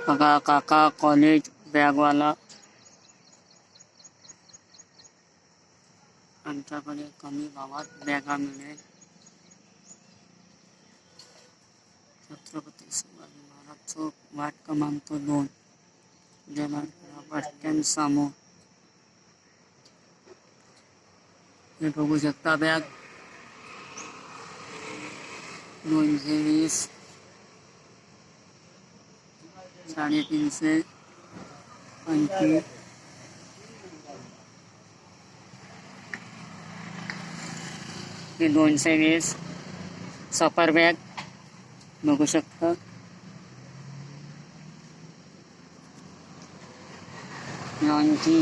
बघा काका कॉलेज बॅगवाला, आमच्याकडे कमी भावात बॅगा मिळेल. छत्रपती शिवाजी महाराज चौक, वाट क्रमांक 2, जयमार्ग बस स्टँड समोर. हे बघू शकता बॅग 220, 350, 25. हे 220 सफर बॅग बघू शकता. आणखी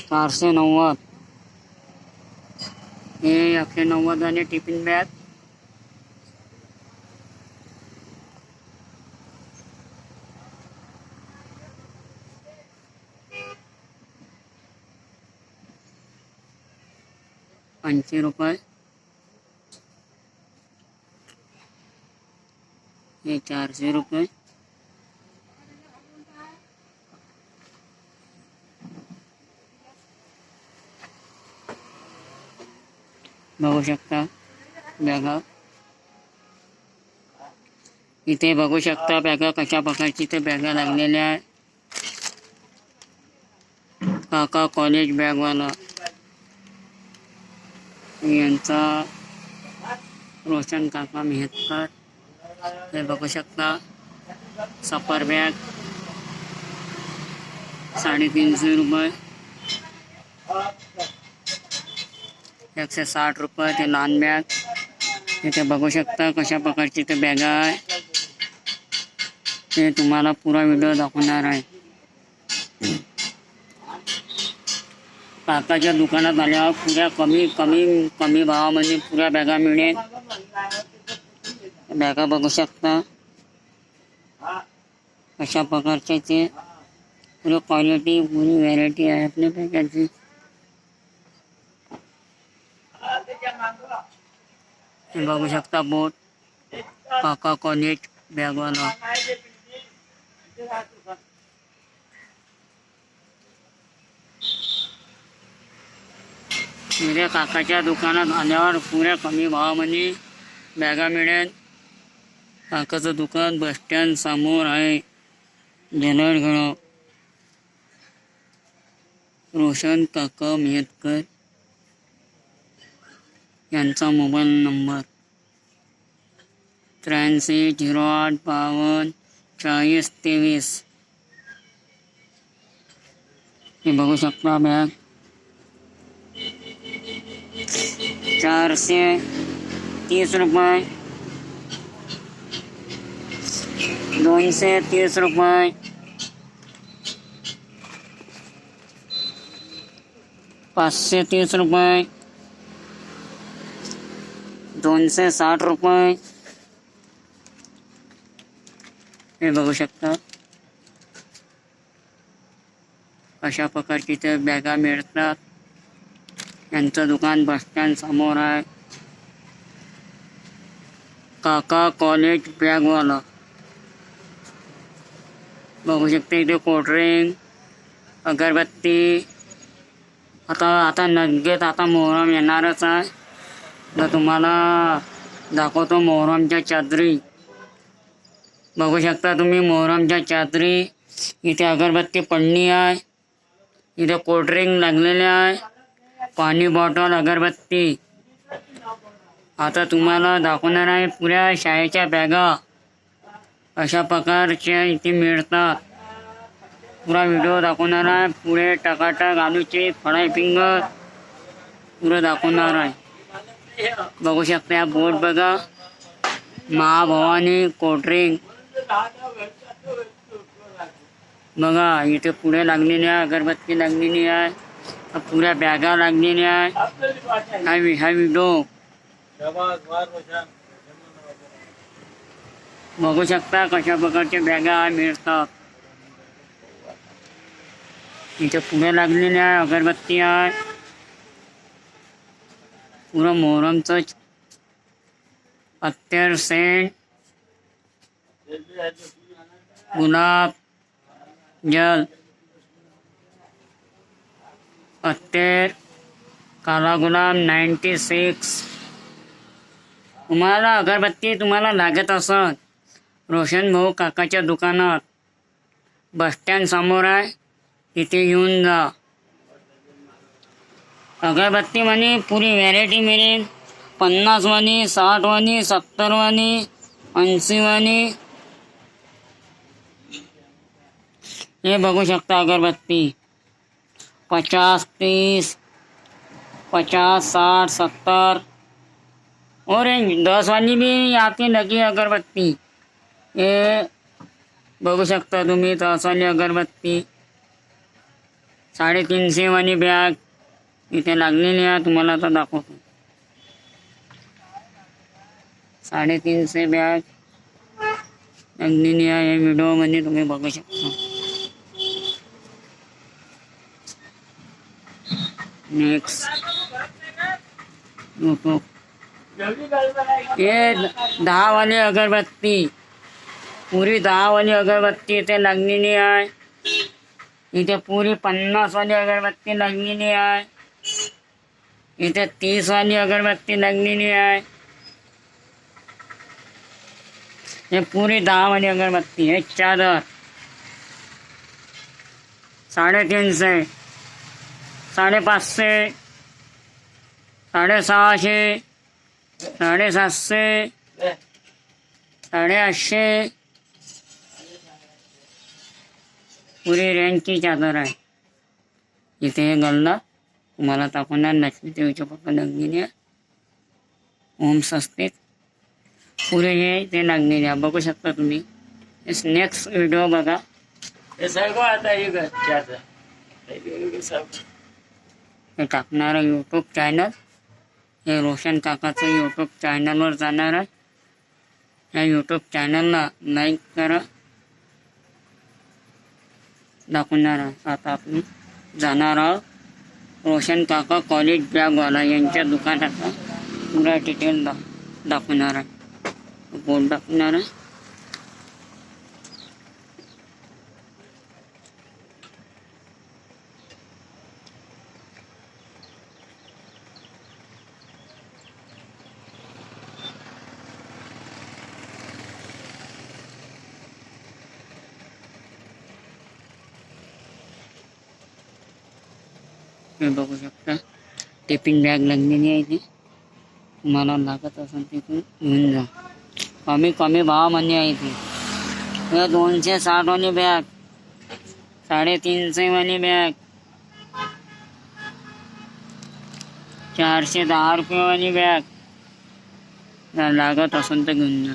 $490. हे 190 आणि टिफिन बॅग ₹80. हे ₹400. बघू शकता बॅगा. इथे बघू शकता बॅगा कशा प्रकारची ते बॅगा लागलेल्या आहे. काका कॉलेज बॅगवाला यांचा रोशन काका मेहतकर. हे बघू शकता सफर बॅग ₹350, ₹160. ते लहान बॅग इथे बघू शकता कशा प्रकारची ते बॅगा आहे. ते तुम्हाला पुरा व्हिडिओ दाखवणार आहे. काकाच्या दुकानात आल्यावर पुऱ्या कमी भावामध्ये पुऱ्या बॅगा मिळेल. बॅगा बघू शकता अशा प्रकारचे ते पुरी क्वालिटी पुरी व्हरायटी आहे आपल्या बॅगाची. हे बघू शकता बोट काका कॉलेज बॅगवाला. पुऱ्या काकाच्या दुकानात आल्यावर पुऱ्या कमी भावामध्ये बॅगा मिळेल. काकाचं दुकान बस स्टँड समोर आहे, जलडगड. रोशन काका मेहतकर यांचा मोबाईल नंबर 8308524023. हे बघू शकता बॅग ₹430, ₹230, ₹530, ₹260. हे बघू शकता अशा प्रकारची ते बॅगा मिळतात. यांचं दुकान बस स्टँड समोर आहे. काका कॉलेज बॅगवाला. बघू शकते इथे कोल्ड्रिंक, अगरबत्ती. आता नगेत आता मोहरम येणारच आहे, तर तुम्हाला दाखवतो मोहरमच्या चादरी. बघू शकता तुम्ही मोहरमच्या चादरी. इथे अगरबत्ती पडणी आहे, इथे कोल्ड्रिंक लागलेले आहे, पाणी बॉटल, अगरबत्ती. आता तुम्हाला दाखवणार आहे पुऱ्या शाळेच्या बॅगा अशा प्रकारच्या इथे मिळतात. पुरा व्हिडिओ दाखवणार आहे. पुढे टकाटक आलूचे फ्राय फिंगर पुरं दाखवणार आहे. बघू शकता या बोर्ड बघा, महाभवानी कोल्ड्रिंक. बघा इथे पुढे लागलेली आहे, अगरबत्ती लागलेली आहे, पुऱ्या बॅगा लागलेल्या आहे. हा व्हिडिओ बघू शकता कशा प्रकारच्या बॅगा मिळतात. इथे पुढे लागलेल्या आहे, अगरबत्ती आहे, पुरं मोहरमचं अत्तर, सेंट, गुलाब जल, अत्तर, काला गुलाब 96. तुम्हाला अगरबत्ती तुम्हाला लागत असत रोशन भाऊ काकाच्या दुकानात बस स्टँड समोर आहे, तिथे येऊन जा. अगरबत्ती म्हणे पुरी व्हॅरायटी मिळेल. 50 वाणी, 60 वाणी, 70 वाणी, 80 वाणी. हे बघू शकता अगरबत्ती 50, 30, 50, 60, 70 और 10 वाली भी आती लगी अगरबत्ती. हे बघू शकता तुम्ही 10 वाली अगरबत्ती. 350 वाली बॅग इथे लागलेली आहे, तुम्हाला आता दाखवतो. 350 बॅग लागलेली आहे व्हिडिओमध्ये तुम्ही बघू शकता. नेक्स्ट यूट्यूब ये 10 वाली अगरबत्ती, पुरी 10 वाली अगरबत्ती इथे लागलेली आहे. इथे पुरी 50 वाली अगरबत्ती लागलेली आहे. इथे 30 वाली अगरबत्ती लागलेली आहे. हे पुरी 10 वाली अगरबत्ती. हे चादर 350, 550, 650, 750, 850. पुरी रेंजची चादर आहे. इथे हे गल्ला तुम्हाला दाखवणार लक्ष्मी देवीच्या फोटो लागलेली आहे. ओम स्वस्तिक पुरे हे ते लागलेले आहे, बघू शकता तुम्ही. नेक्स्ट व्हिडिओ बघा. हे टाकणारं यूट्यूब चॅनल हे रोशन काकाचं यूट्यूब चॅनलवर जाणार आहे. या यूट्यूब चॅनलला लाईक करा. दाखवणार आहे. आता आपण जाणार आहोत रोशन काका कॉलेज बॅगवाला यांच्या दुकानाचा पुरा डिटेल दाखवणार आहे. बोर्ड दाखवणार आहे. हे बघू शकता टिफिन बॅग लागलेली आहे. इथे तुम्हाला लागत असेल तिथून घेऊन जा. कमी भावामध्ये आहे ती. 260 वाली बॅग, 350 वाली बॅग, 410 रुपये वाली बॅग लागत असेल तर घेऊन जा.